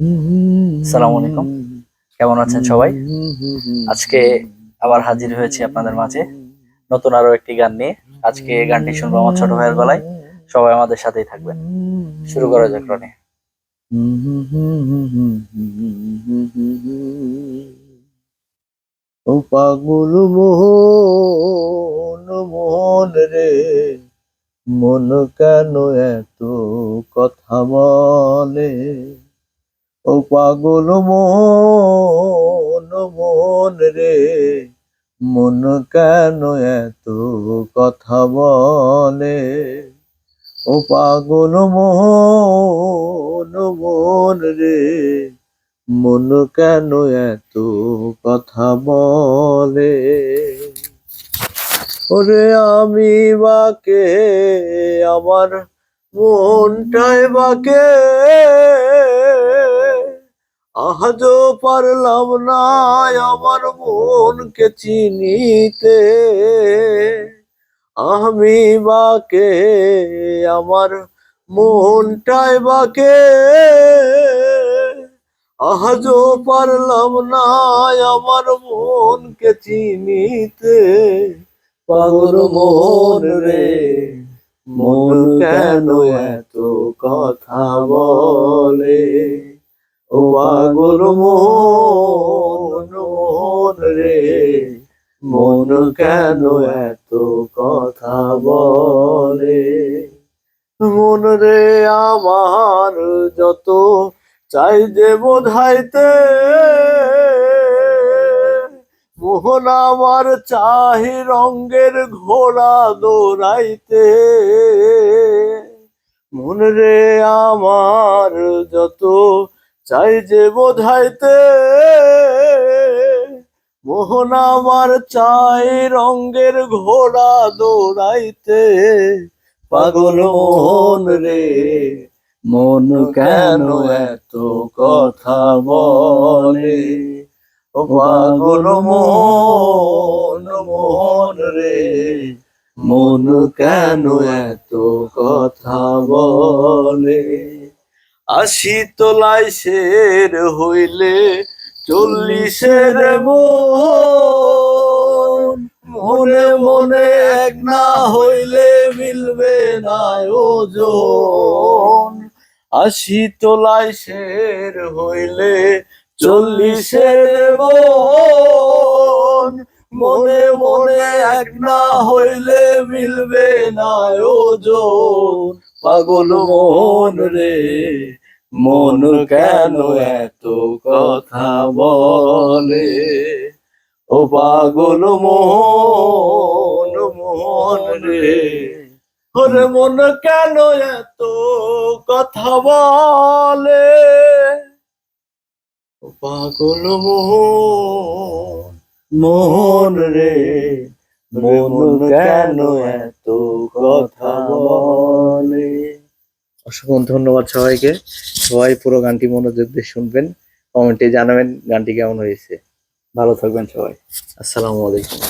আসসালামু আলাইকুম, কেমন আছেন সবাই? আজকে আবার হাজির হয়েছি আপনাদের মাঝে নতুন আরো একটি গান নিয়ে। আজকে গানটি শুনবো আমার ছোট ভাইয়ের গলায়। সবাই আমাদের সাথেই থাকবেন। শুরু করা যাক রনি। ও পাগল মোহন মোহন রে, মন কেন এত কথা বলে? ও পাগল মোহন মোহন রে, মন কেন এত কথা বলে? ও পাগল মোহন মোহন রে, মন কেন এত কথা বলে? ওরে আমি বাকে, আমার মনটাই বাকে, আজও পারলাম না আমার মনকে চিনিতে। আমি বাকে, আমার মনটাই বাকে, আজও পারলাম না আমার মনকে চিনিতে। পাগল মন রে, মন কেন এত কথা বলে? ও পাগল মন মন রে, মন কেন এত কথা বলে? মন রে আমার যত চাই যে বোঝাইতে, মোহন আমার চাহি রঙের ঘোড়া দৌড়াইতে। মন রে আমার যত চাই যে বোঝাইতে, মোহন আমার চাই রঙের ঘোড়া দৌড়াইতে। পাগল মন রে, মন কেন এত কথা বলে? ও পাগল মন মন রে, মন কেন এত কথা বলে? আশি তোলাই শের হইলে 40-এর মন, মনে মনে এক না হইলে মিলবে না ওজন। 80 তোলাই শের হইলে 40-এর মন, মনে মনে এক না হইলে মিলবে না ওজন। পাগল মন রে, মন কেন এত কথা বলে? ও পাগল মন মন রে, ওরে মন কেন এত কথা বলে? ও পাগল মোহন মোহন রে, মন কেন এত কথা বলে? অসংখ্য ধন্যবাদ সবাইকে। সবাই পুরো গানটি মনোযোগ দিয়ে শুনবেন, কমেন্টে জানাবেন গানটি কেমন হয়েছে। ভালো থাকবেন সবাই। আসসালামু আলাইকুম।